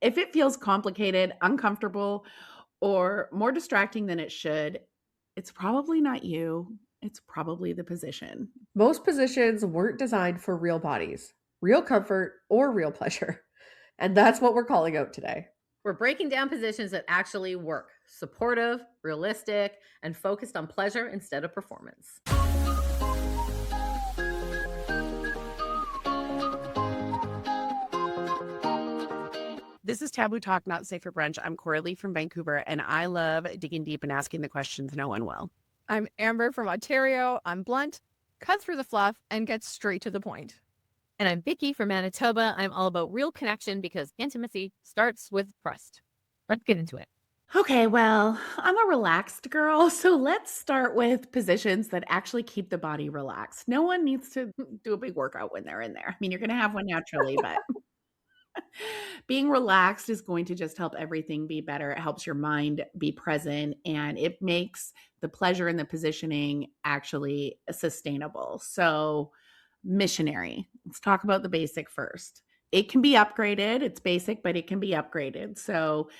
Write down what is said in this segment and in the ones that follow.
If it feels complicated, uncomfortable, or more distracting than it should, it's probably not you. It's probably the position. Most positions weren't designed for real bodies, real comfort, or real pleasure. And that's what we're calling out today. We're breaking down positions that actually work, supportive, realistic, and focused on pleasure instead of performance. This is Taboo Talk, Not Safe for Brunch. I'm Coralie from Vancouver, and I love digging deep and asking the questions no one will. I'm Amber from Ontario. I'm blunt, cut through the fluff, and get straight to the point. And I'm Vicky from Manitoba. I'm all about real connection because intimacy starts with trust. Let's get into it. Okay, well, I'm a relaxed girl, so let's start with positions that actually keep the body relaxed. No one needs to do a big workout when they're in there. I mean, you're going to have one naturally, but being relaxed is going to just help everything be better. It helps your mind be present and it makes the pleasure and the positioning actually sustainable. So, missionary, let's talk about the basic first. It can be upgraded. It's basic, but it can be upgraded. So,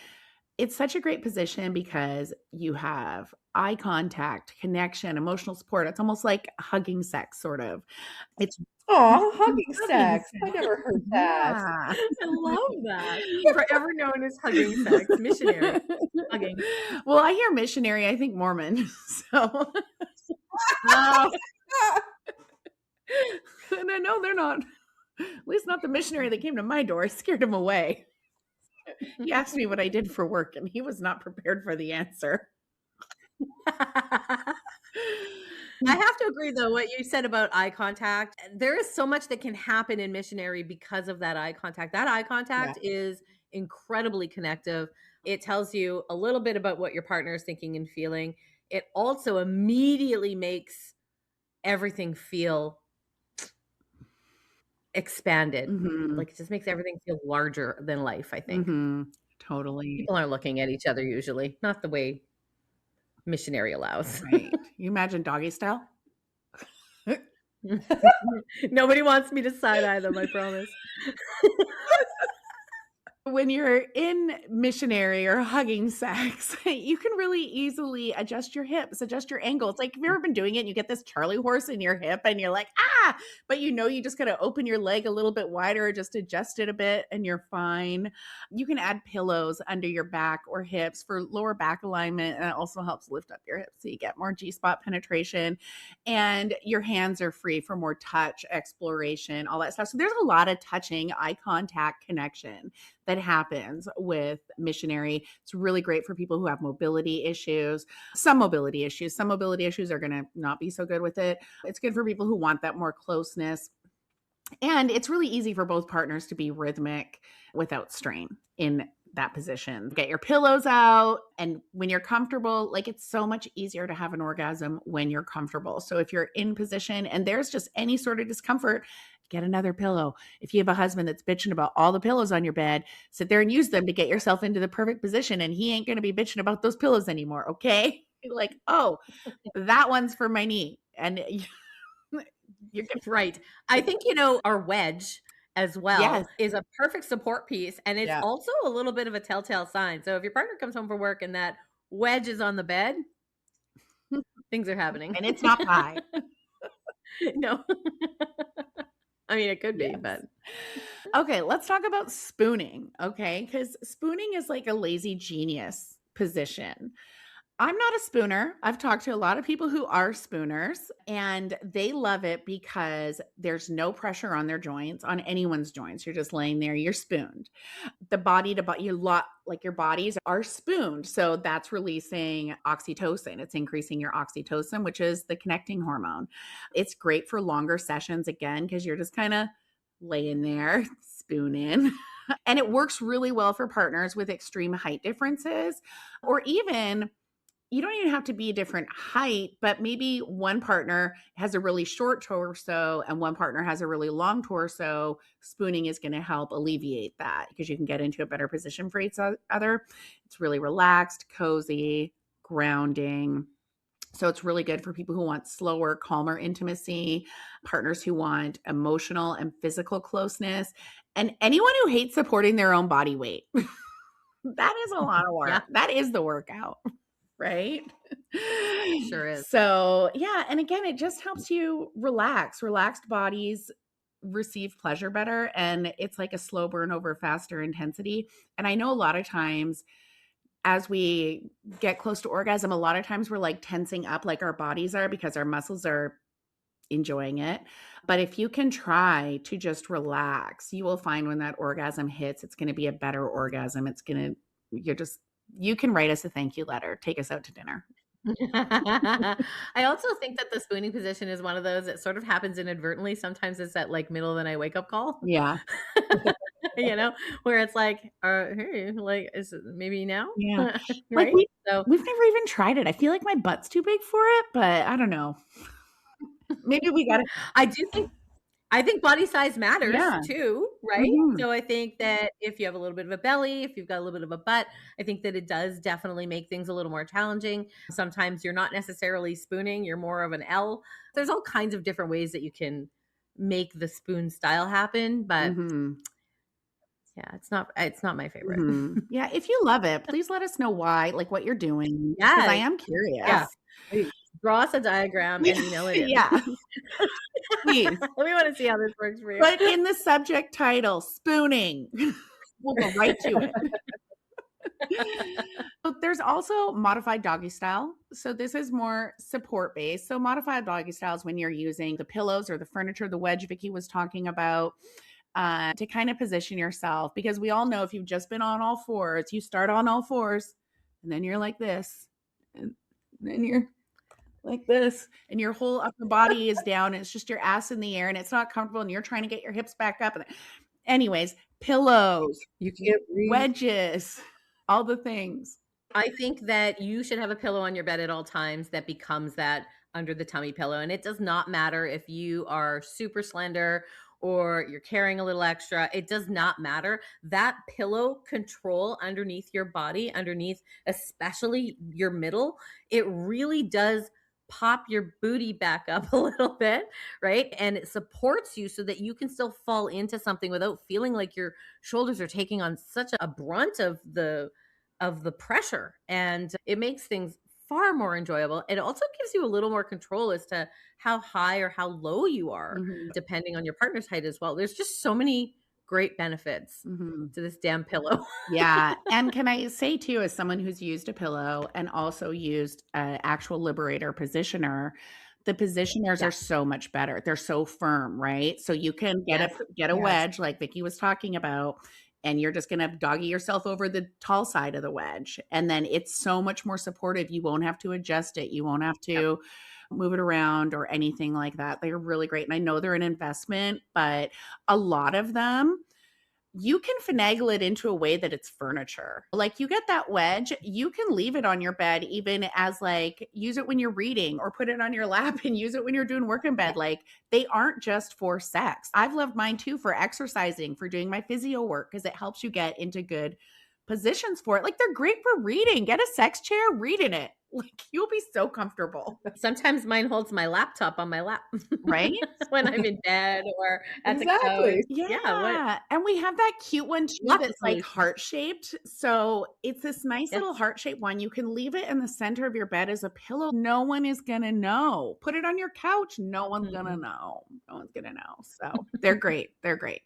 it's such a great position because you have eye contact, connection, emotional support. It's almost like hugging sex, sort of. It's Oh, hugging hugging sex. I sex. never heard that. Yeah. I love that. Forever known as hugging sex. Missionary. Hugging. Well, I hear missionary, I think Mormon. So, Oh, and I know they're not, at least not the missionary that came to my door. I scared him away. He asked me what I did for work, and he was not prepared for the answer. I have to agree, though, what you said about eye contact. There is so much that can happen in missionary because of that eye contact. That eye contact is incredibly connective. It tells you a little bit about what your partner is thinking and feeling. It also immediately makes everything feel expanded. Mhm. Like, it just makes everything feel larger than life, I think. Mhm. Totally. People aren't looking at each other usually, not the way missionary allows. Right. You imagine doggy style? Nobody wants me to side eye them, I promise. When you're in missionary or hugging sex, you can really easily adjust your hips, adjust your angles. Like, have you ever been doing it and you get this Charlie horse in your hip and you're like, ah, but you just got to open your leg a little bit wider or just adjust it a bit and you're fine. You can add pillows under your back or hips for lower back alignment. And it also helps lift up your hips so you get more G spot penetration. And your hands are free for more touch, exploration, all that stuff. So there's a lot of touching, eye contact, connection that happens with missionary. It's really great for people who have mobility issues. Some mobility issues are going to not be so good with it. It's good for people who want that more closeness. And it's really easy for both partners to be rhythmic without strain in that position. Get your pillows out. And when you're comfortable, like, it's so much easier to have an orgasm when you're comfortable. So if you're in position and there's just any sort of discomfort, get another pillow. If you have a husband that's bitching about all the pillows on your bed, sit there and use them to get yourself into the perfect position. And he ain't going to be bitching about those pillows anymore. Okay. Like, oh, that one's for my knee. And you're going to, Right. I think, our wedge as well yes. is a perfect support piece. And it's Yeah. also a little bit of a telltale sign. So if your partner comes home from work and that wedge is on the bed, things are happening. And it's not pie. No. I mean, it could be, Yes. but Okay, let's talk about spooning. Okay, because spooning is like a lazy genius position. I'm not a spooner. I've talked to a lot of people who are spooners and they love it because there's no pressure on their joints, on anyone's joints. You're just laying there, you're spooned. The body to body, like your bodies are spooned. So that's releasing oxytocin. It's increasing your oxytocin, which is the connecting hormone. It's great for longer sessions again, because you're just kind of laying there, spooning. And it works really well for partners with extreme height differences, or even you don't even have to be a different height, but maybe one partner has a really short torso and one partner has a really long torso. Spooning is going to help alleviate that because you can get into a better position for each other. It's really relaxed, cozy, grounding. So it's really good for people who want slower, calmer intimacy, partners who want emotional and physical closeness, and anyone who hates supporting their own body weight. That is a lot of work. Yeah. That is the workout, right? Sure is. So, yeah, and again, it just helps you relax. Relaxed bodies receive pleasure better, and it's like a slow burn over faster intensity. And I know a lot of times as we get close to orgasm, a lot of times we're like tensing up like our bodies are because our muscles are enjoying it. But if you can try to just relax, you will find when that orgasm hits, it's going to be a better orgasm. You can write us a thank you letter. Take us out to dinner. I also think that the spooning position is one of those that sort of happens inadvertently. Sometimes it's that like middle of the night wake up call. Yeah. Where it's like, hey, like, is it maybe now? Yeah. Right? Like So we've never even tried it. I feel like my butt's too big for it, but I don't know. Maybe we got to. I think body size matters Yeah. too, right? Mhm. So I think that if you have a little bit of a belly, if you've got a little bit of a butt, I think that it does definitely make things a little more challenging. Sometimes you're not necessarily spooning, you're more of an L. There's all kinds of different ways that you can make the spoon style happen, but Mhm. yeah, it's not my favorite. Mhm. Yeah, if you love it, please let us know why, like what you're doing, because I Yes. am curious. Yeah. Please draw us a diagram and email it in. Yeah. Please. We want to see how this works for you. Put in the subject title, spooning. We'll go right to it. So there's also modified doggy style. So this is more support based. So modified doggy style is when you're using the pillows or the furniture, the wedge Vicky was talking about, to kind of position yourself. Because we all know if you've just been on all fours, you start on all fours, and then you're like this, and then you're like this, and your whole upper body is down, and it's just your ass in the air, and it's not comfortable, and you're trying to get your hips back up. And anyways, pillows, You can't breathe. wedges, all the things. I think that you should have a pillow on your bed at all times that becomes that under the tummy pillow. And it does not matter if you are super slender or you're carrying a little extra. It does not matter. That pillow control underneath your body, underneath especially your middle, it really does pop your booty back up a little bit, right? And it supports you so that you can still fall into something without feeling like your shoulders are taking on such a brunt of the pressure, and it makes things far more enjoyable. It also gives you a little more control as to how high or how low you are, Mhm. depending on your partner's height as well. There's just so many great benefits Mhm. to this damn pillow. Yeah. And can I say too, as someone who's used a pillow and also used an actual liberator positioner, the positioners Yeah. are so much better. They're so firm, right? So you can get Yes. a Yes. wedge like Vicky was talking about, and you're just gonna doggy yourself over the tall side of the wedge. And then it's so much more supportive. You won't have to adjust it. You won't have to move it around or anything like that. They're really great. And I know they're an investment, but a lot of them you can finagle it into a way that it's furniture. Like you get that wedge, you can leave it on your bed even as like use it when you're reading or put it on your lap and use it when you're doing work in bed. Like they aren't just for sex. I've loved mine too for exercising, for doing my physio work because it helps you get into good positions for it. Like they're great for reading. Get a sex chair, read in it. Like you'll be so comfortable. Sometimes mine holds my laptop on my lap, Right? when I'm in bed or at the Exactly. couch. Yeah. And we have that cute one too Lots of that's like solutions. heart shaped. So it's this nice Yes. little heart shaped one. You can leave it in the center of your bed as a pillow. No one is going to know. Put it on your couch. No one's going to Mhm. know. No one's going to know. So they're great. They're great.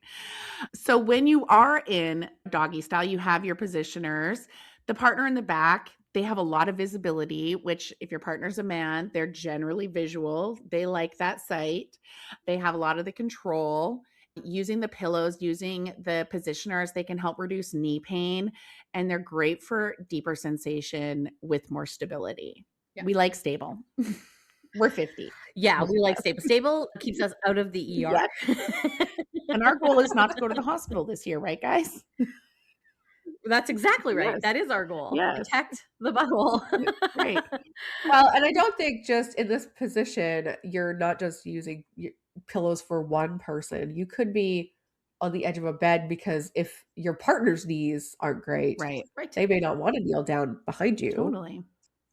So when you are in doggy style, you have your positioners. The partner in the back, they have a lot of visibility, which if your partner's a man, they're generally visual. They like that sight. They have a lot of the control. Using the pillows, using the positioners, they can help reduce knee pain, and they're great for deeper sensation with more stability. Yeah. We like stable. We're 50. Yeah, we like stable. Stable keeps us out of the ER. And our goal is not to go to the hospital this year, right, guys? That's exactly right. Yes. That is our goal. Yes. Protect the butthole. Right. Well, and I don't think just in this position, you're not just using pillows for one person. You could be on the edge of a bed because if your partner's knees aren't great, Right. Right. they may not want to kneel down behind you. Totally.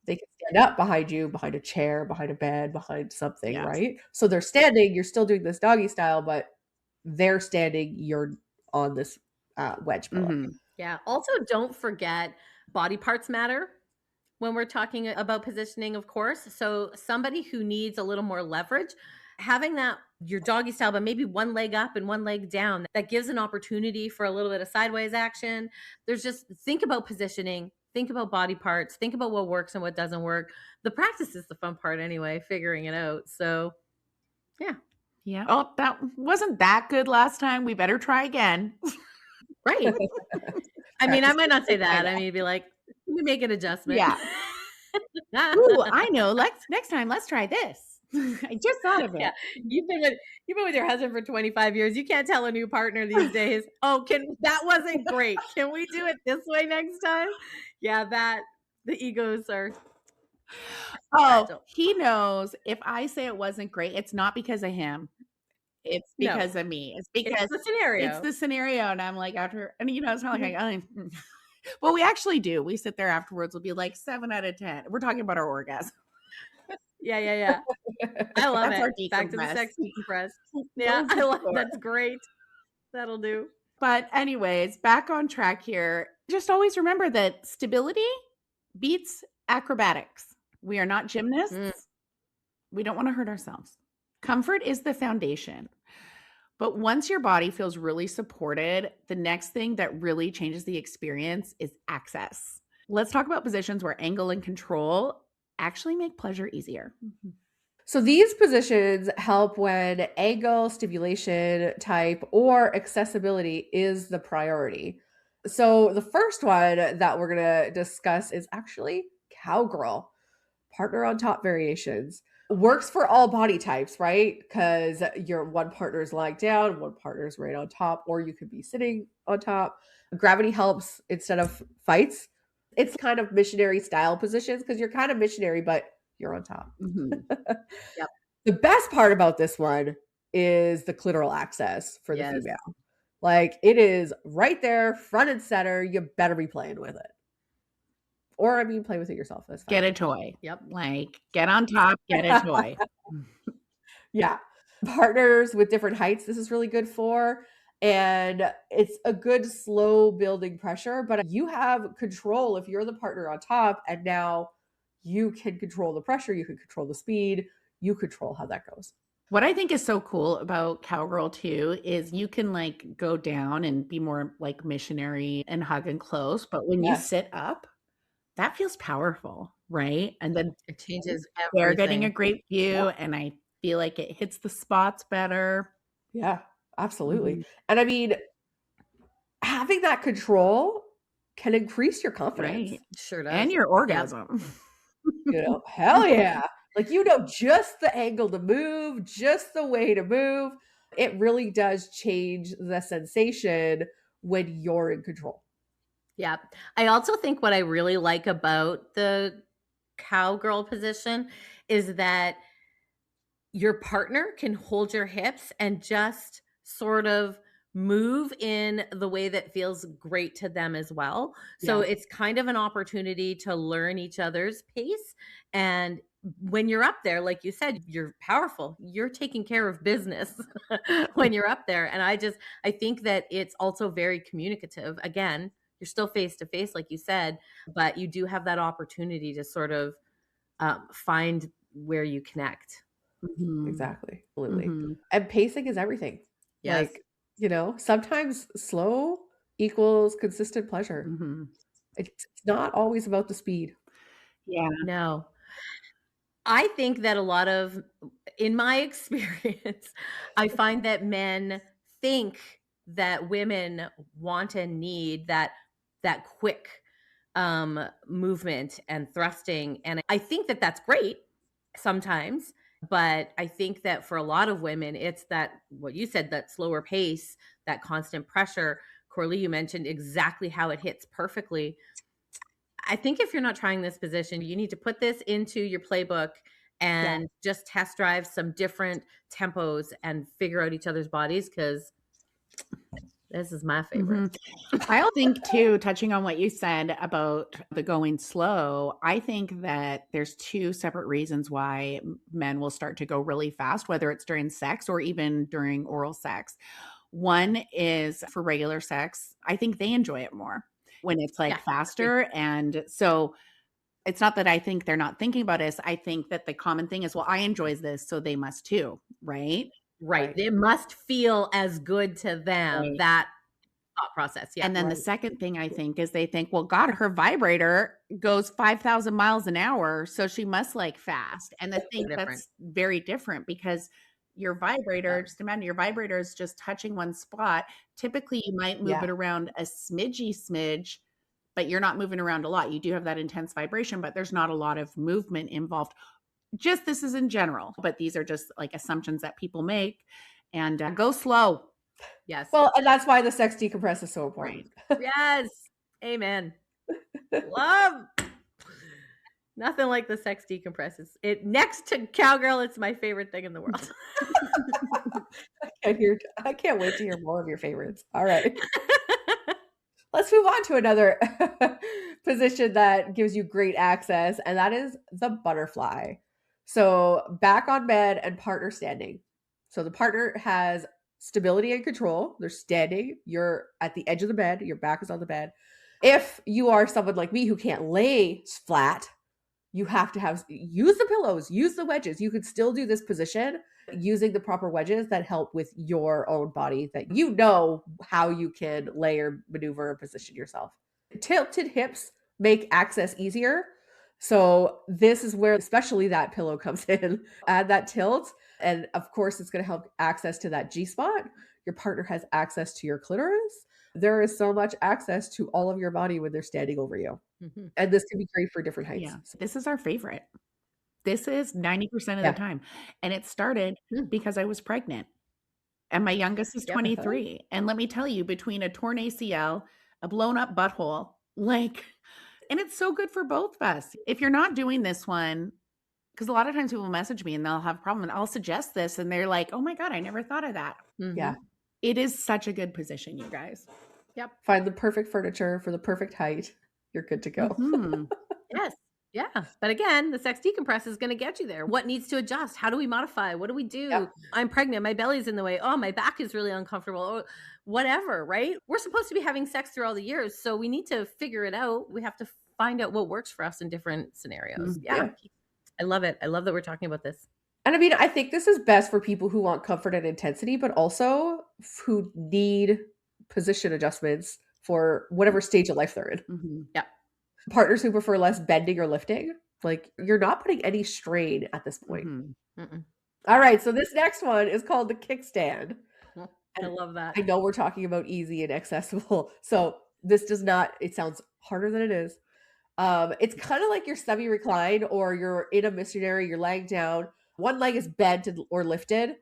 they can stand up behind you, behind a chair, behind a bed, behind something, Yes. right? So they're standing, you're still doing this doggy style, but they're standing, you're on this wedge pillow. Mhm. Yeah. Also, don't forget body parts matter when we're talking about positioning, of course. So, somebody who needs a little more leverage, having that your doggy style, but maybe one leg up and one leg down, that gives an opportunity for a little bit of sideways action. There's just think about positioning, think about body parts, think about what works and what doesn't work. The practice is the fun part anyway, figuring it out. So, yeah. Yeah. Oh, that wasn't that good last time. We better try again. Right. I mean, I Practice might not say makes that. I perfect. mean, it'd be like, we make an adjustment. Yeah. Ooh, I know. Next time, let's try this. I just thought of it. Yeah, you've been with your husband for 25 years. You can't tell a new partner these days, "Oh, that wasn't great. Can we do it this way next time?" Yeah, the egos are Oh, fragile. he knows if I say it wasn't great, it's not because of him. It's No, because of me. It's it's because the it's scenario. the scenario, and I'm like and it's not like well, we actually do. We sit there afterwards. We'll be like 7 out of 10. We're talking about our orgasm. Yeah. I love That's it. our Back to the decompress. sex decompress. Yeah, Those I are love sore. that's great. That'll do. But anyways, back on track here. Just always remember that stability beats acrobatics. We are not gymnasts. Mm. We don't want to hurt ourselves. Comfort is the foundation. But once your body feels really supported, the next thing that really changes the experience is access. Let's talk about positions where angle and control actually make pleasure easier. So these positions help when angle, stimulation type, or accessibility is the priority. So the first one that we're going to discuss is actually Cowgirl, partner on top variations. Works for all body types, right? Because your one partner is lying down, one partner is right on top, or you could be sitting on top. Gravity helps instead of fights. It's kind of missionary style positions because you're kind of missionary, but you're on top. Mhm. Yep. The best part about this one is the clitoral access for the Yes. female. Like it is right there, front and center. You better be playing with it. Or I mean, play with it yourself. That's fine. Get a toy. Yep. Like, get on top, get a toy. Yeah. Partners with different heights, this is really good for. And it's a good slow building pressure, but you have control if you're the partner on top, and now you can control the pressure, you can control the speed, you control how that goes. What I think is so cool about Cowgirl too is you can like go down and be more like missionary and hug and close, but when you Yes. sit up, that feels powerful, right? And then It changes they're getting a everything. great view, Yeah. and I feel like it hits the spots better. Yeah, absolutely. Mhm. And I mean, having that control can increase your confidence. Right. Sure does. And your Yep. orgasm. You know, hell yeah. Like you know just the angle to move, just the way to move. It really does change the sensation when you're in control. Yeah. I also think what I really like about the cowgirl position is that your partner can hold your hips and just sort of move in the way that feels great to them as well. So Yeah. it's kind of an opportunity to learn each other's pace. And when you're up there, like you said, you're powerful. You're taking care of business when you're up there. And I think that it's also very communicative. Again, you're still face to face, like you said, but you do have that opportunity to sort of find where you connect. Mhm. Exactly. Absolutely. Mhm. And pacing is everything. Yes. Like, you know, sometimes slow equals consistent pleasure. Mhm. It's not always about the speed. Yeah. No. I think that in my experience, I find that men think that women want and need that quick movement and thrusting, and I think that that's great sometimes, but I think that for a lot of women, it's that what you said, that slower pace, that constant pressure. Corley, you mentioned exactly how it hits perfectly. I think if you're not trying this position, you need to put this into your playbook and just test drive some different tempos and figure out each other's bodies because This is my favorite. I think too, touching on what you said about the going slow, I think that there's two separate reasons why men will start to go really fast, whether it's during sex or even during oral sex. One is for regular sex. I think they enjoy it more when it's like Yeah, faster. And so it's not that I think they're not thinking about us. I think that the common thing is, well, I enjoy this, so they must too, right? Right. It must feel as good to them, Right. that thought process. Yeah. And then the second thing I think is they think, well, God, her vibrator goes 5,000 miles an hour, so she must like fast. And I think different. that's very different because your vibrator, just imagine your vibrator is just touching one spot. Typically, you might move it around a smidge, but you're not moving around a lot. You do have that intense vibration, but there's not a lot of movement involved. Just this is in general, but these are just like assumptions that people make. And go slow. Yes. Well, and that's why the sex decompress is so important. Yes. Amen. Love. Nothing like the sex decompresses. It next to Cowgirl, it's my favorite thing in the world. I can't wait to hear more of your favorites. All right. Let's move on to another position that gives you great access, and that is the butterfly. So back on bed and partner standing. So the partner has stability and control. They're standing. You're at the edge of the bed. Your back is on the bed. If you are someone like me who can't lay flat, you have to use the pillows, use the wedges. You could still do this position using the proper wedges that help with your own body, that you know how you can lay or maneuver or position yourself. Tilted hips make access easier. So this is where especially that pillow comes in. Add that tilt. And of course, it's going to help access to that G spot. Your partner has access to your clitoris. There is so much access to all of your body when they're standing over you. Mm-hmm. And this can be great for different heights. Yeah. This is our favorite. This is 90% of the time. And it started because I was pregnant. And my youngest is 23. And let me tell you, between a torn ACL, a blown up butthole, and it's so good for both of us. If you're not doing this one, because a lot of times people message me and they'll have a problem and I'll suggest this and they're like, oh my God, I never thought of that. Yeah. It is such a good position, you guys. Yep. Find the perfect furniture for the perfect height. You're good to go. Yes. Yeah. But again, the sex decompress is going to get you there. What needs to adjust? How do we modify? What do we do? Yep. I'm pregnant. My belly's in the way. Oh, my back is really uncomfortable. Or whatever, right? We're supposed to be having sex through all the years. So we need to figure it out. We have to find out what works for us in different scenarios. Yeah. I love it. I love that we're talking about this. And I mean, I think this is best for people who want comfort and intensity, but also who need position adjustments for whatever stage of life they're in. Yeah. Partners who prefer less bending or lifting, like you're not putting any strain at this point. All right. So this next one is called the kickstand. I love that. I know we're talking about easy and accessible. So this does not, it sounds harder than it is. It's kind of like you're semi-reclined or you're in a missionary, you're laying down. One leg is bent or lifted.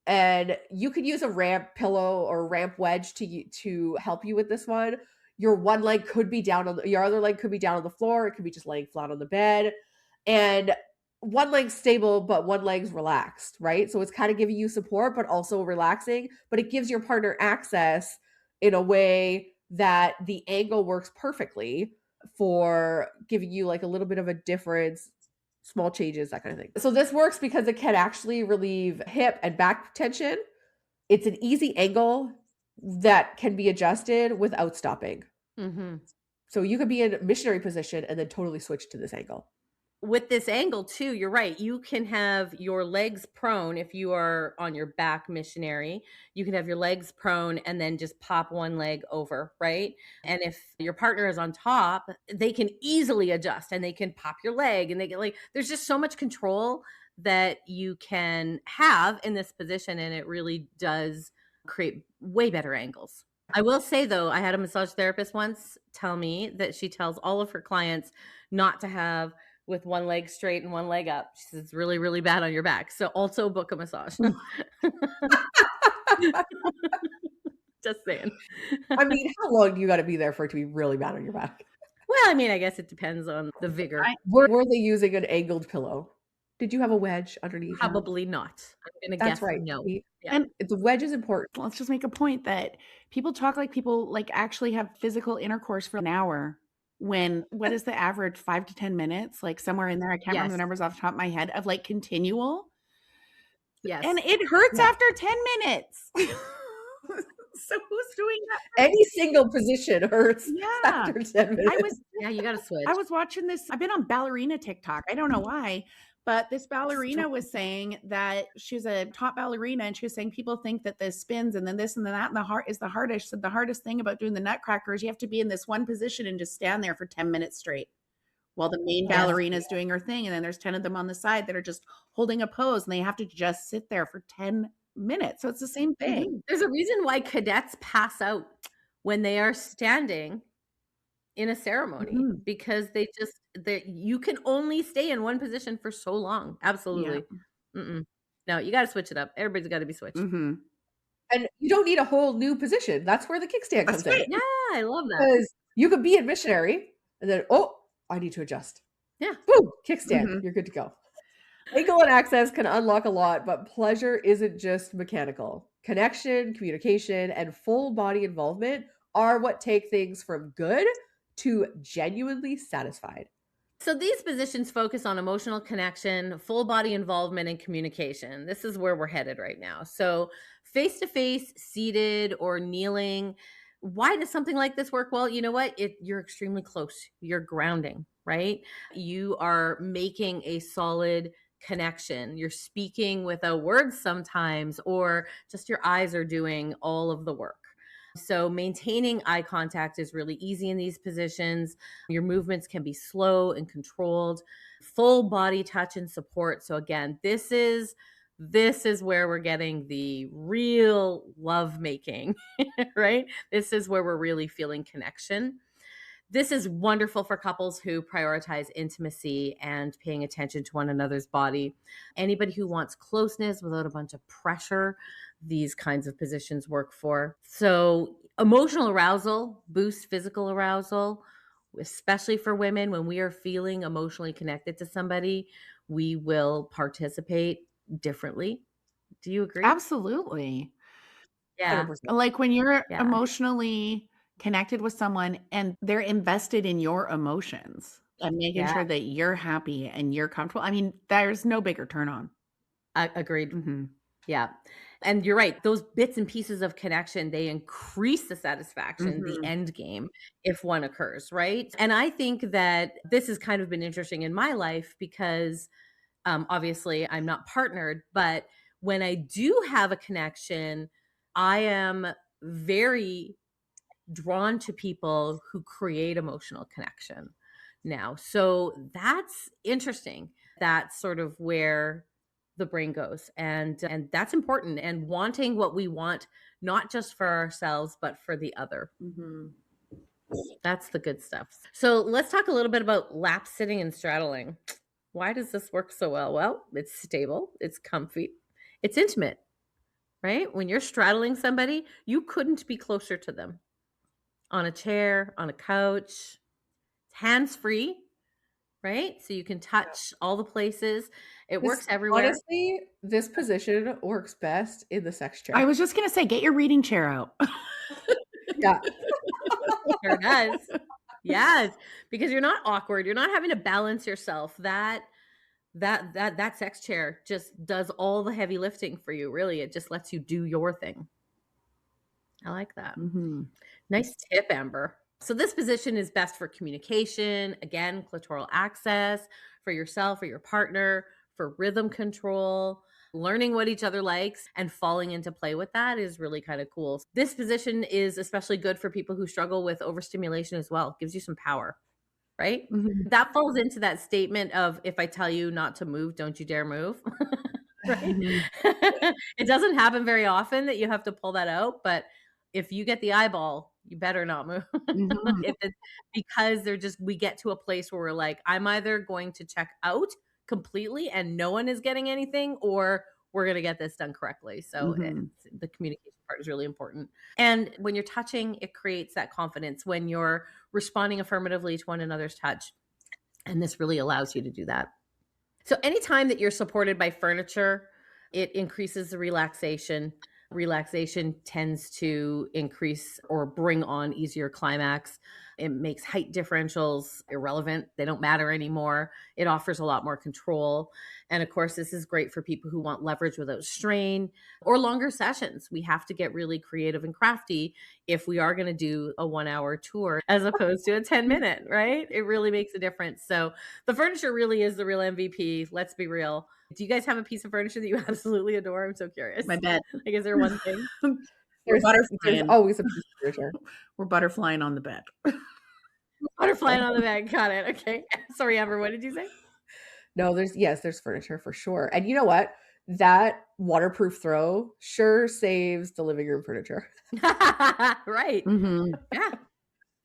And you could use a ramp pillow or ramp wedge to help you with this one. Your one leg could be down your other leg could be down on the floor. It could be just laying flat on the bed. And one leg's stable, but one leg's relaxed, right? So it's kind of giving you support, but also relaxing. But it gives your partner access in a way that the angle works perfectly for giving you like a little bit of a difference, small changes, that kind of thing. So this works because it can actually relieve hip and back tension. It's an easy angle that can be adjusted without stopping. So you could be in missionary position and then totally switch to this angle. With this angle too, you're right. You can have your legs prone if you are on your back missionary. You can have your legs prone and then just pop one leg over, right? And if your partner is on top, they can easily adjust and they can pop your leg and they get there's just so much control that you can have in this position, and it really does create way better angles. I will say though, I had a massage therapist once tell me that she tells all of her clients not to have with one leg straight and one leg up. She says it's really, really bad on your back. So also book a massage. Just saying. I mean, how long do you got to be there for it to be really bad on your back? Well, I mean, I guess it depends on the vigor. Were they using an angled pillow? Did you have a wedge underneath? Probably not. I'm gonna That's guess right. no. See? Yeah. And The wedge is important. let's just make a point that people talk like people like actually have physical intercourse for an hour when what is the average 5 to 10 minutes? Like somewhere in there, I can't remember Yes. the numbers off the top of my head of like continual. Yes. And it hurts Yeah. after 10 minutes. So who's doing that? Any single position hurts Yeah. after 10 minutes. Yeah, you gotta switch. I was watching this. I've been on ballerina TikTok. I don't know why, but this ballerina was saying that she's a top ballerina and she was saying people think that this spins and then this and then that and the heart is the hardest. So the hardest thing about doing the nutcracker is you have to be in this one position and just stand there for 10 minutes straight while the main Yes. ballerina is doing her thing. And then there's 10 of them on the side that are just holding a pose and they have to just sit there for 10 minutes. So it's the same thing. There's a reason why cadets pass out when they are standing in a ceremony Mhm. because you can only stay in one position for so long. Absolutely. No, you got to switch it up. Everybody's got to be switched. Mhm. And you don't need a whole new position. That's where the kickstand That's comes right. in. Yeah, I love that. Because you could be in missionary and then, oh, I need to adjust. Yeah. Boom, kickstand. Mhm. You're good to go. Angle and access can unlock a lot, but pleasure isn't just mechanical. Connection, communication, and full body involvement are what take things from good to genuinely satisfied. So these positions focus on emotional connection, full body involvement, and communication. This is where we're headed right now. So face to face, seated, or kneeling. Why does something like this work? Well, you know what? You're extremely close. You're grounding, right? You are making a solid connection. You're speaking without words sometimes, or just your eyes are doing all of the work. So maintaining eye contact is really easy in these positions. Your movements can be slow and controlled, full body touch and support. So again, this is where we're getting the real love making, right? This is where we're really feeling connection. This is wonderful for couples who prioritize intimacy and paying attention to one another's body. Anybody who wants closeness without a bunch of pressure, these kinds of positions work for. So, emotional arousal boosts physical arousal, especially for women. When we are feeling emotionally connected to somebody, we will participate differently. Do you agree? Absolutely. Yeah. 100%. Like when you're Yeah. emotionally connected with someone and they're invested in your emotions and making Yeah. sure that you're happy and you're comfortable. I mean, there's no bigger turn on. Agreed. Mhm. Yeah. And you're right. Those bits and pieces of connection, they increase the satisfaction, the Mhm. end game, if one occurs, right? And I think that this has kind of been interesting in my life because obviously I'm not partnered, but when I do have a connection, I am very drawn to people who create emotional connection now. So that's interesting. That's sort of where the brain goes. And that's important, and wanting what we want not just for ourselves but for the other. Mhm. That's the good stuff. So let's talk a little bit about lap sitting and straddling. Why does this work so well? Well, it's stable, it's comfy, it's intimate, right? When you're straddling somebody, you couldn't be closer to them. On a chair, on a couch, hands free, right? So you can touch all the places. It works everywhere. Honestly, this position works best in the sex chair. I was just going to say, get your reading chair out. Yeah. Sure does. Yes, because you're not awkward. You're not having to balance yourself. That sex chair just does all the heavy lifting for you. Really, it just lets you do your thing. I like that. Mhm. Nice tip, Amber. So this position is best for communication, again, clitoral access, for yourself or your partner, for rhythm control, learning what each other likes and falling into play with that is really kind of cool. This position is especially good for people who struggle with overstimulation as well. It gives you some power, right? Mhm. That falls into that statement of if I tell you not to move, don't you dare move. Right? Mhm. It doesn't happen very often that you have to pull that out, but if you get the eyeball, you better not move. Mhm. If it's because we get to a place where we're like, I'm either going to check out completely and no one is getting anything, or we're going to get this done correctly. So Mhm. the communication part is really important. And when you're touching, it creates that confidence when you're responding affirmatively to one another's touch. And this really allows you to do that. So anytime that you're supported by furniture, it increases the relaxation. Relaxation tends to increase or bring on easier climax. It makes height differentials irrelevant. They don't matter anymore. It offers a lot more control. And of course, this is great for people who want leverage without strain or longer sessions. We have to get really creative and crafty if we are going to do a 1 hour tour as opposed to a 10-minute, right? It really makes a difference. So the furniture really is the real MVP. Let's be real. Do you guys have a piece of furniture that you absolutely adore? I'm so curious. My bed. Like, is there one thing? We're There's butterflying. always a piece of furniture. We're butterflying on the bed. Butterflying on the bed. Got it. Okay. Sorry, Amber. What did you say? No, there's furniture for sure. And you know what? That waterproof throw sure saves the living room furniture. Right. Mhm. Yeah.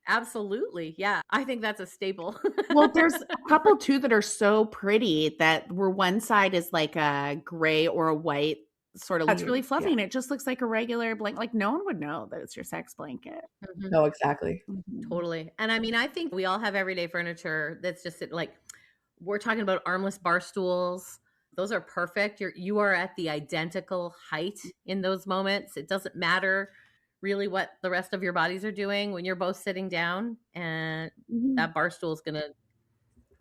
Absolutely. Yeah. I think that's a staple. Well, there's a couple too that are so pretty that where one side is like a gray or a white sort of. It's really fluffy, Yeah. and it just looks like a regular blanket. Like no one would know that it's your sex blanket. Mhm. No, exactly. Mhm. Totally. And I mean, I think we all have everyday furniture that's just like, we're talking about armless bar stools. Those are perfect. You are at the identical height in those moments. It doesn't matter really what the rest of your bodies are doing when you're both sitting down, and Mhm. that bar stool is going to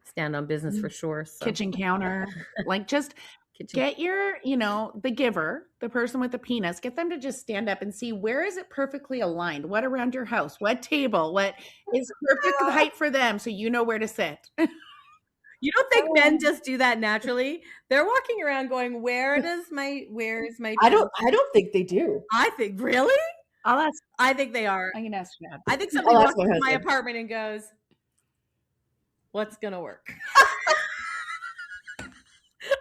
stand on business for sure. So Kitchen counter, like just kitchen. get your, the giver, the person with the penis, get them to just stand up and see where is it perfectly aligned? What around your house? What table? What is perfect height for them so you know where to sit? You don't think men just do that naturally? They're walking around going, where is my I don't think they do. I think, really? I'll ask. I think they are. I can ask Chad. I think somebody I'll ask walks my into my husband. apartment and goes, what's going to work?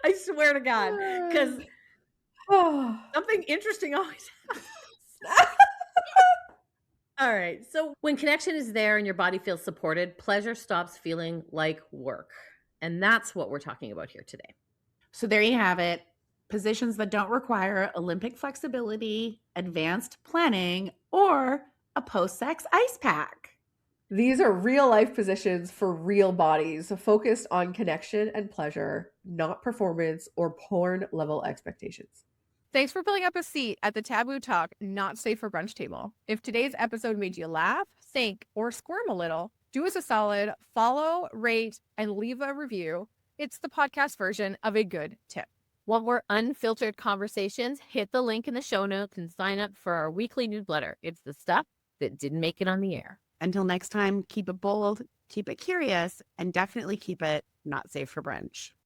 I swear to God, because something interesting always happens. All right. So when connection is there and your body feels supported, pleasure stops feeling like work. And that's what we're talking about here today. So there you have it. Positions that don't require Olympic flexibility, advanced planning, or a post-sex ice pack. These are real life positions for real bodies, focused on connection and pleasure, not performance or porn level expectations. Thanks for filling up a seat at the Taboo Talk Not Safe for Brunch table. If today's episode made you laugh, think, or squirm a little, do us a solid, follow, rate, and leave a review. It's the podcast version of a good tip. Want more unfiltered conversations? Hit the link in the show notes and sign up for our weekly newsletter. It's the stuff that didn't make it on the air. Until next time, keep it bold, keep it curious, and definitely keep it not safe for brunch.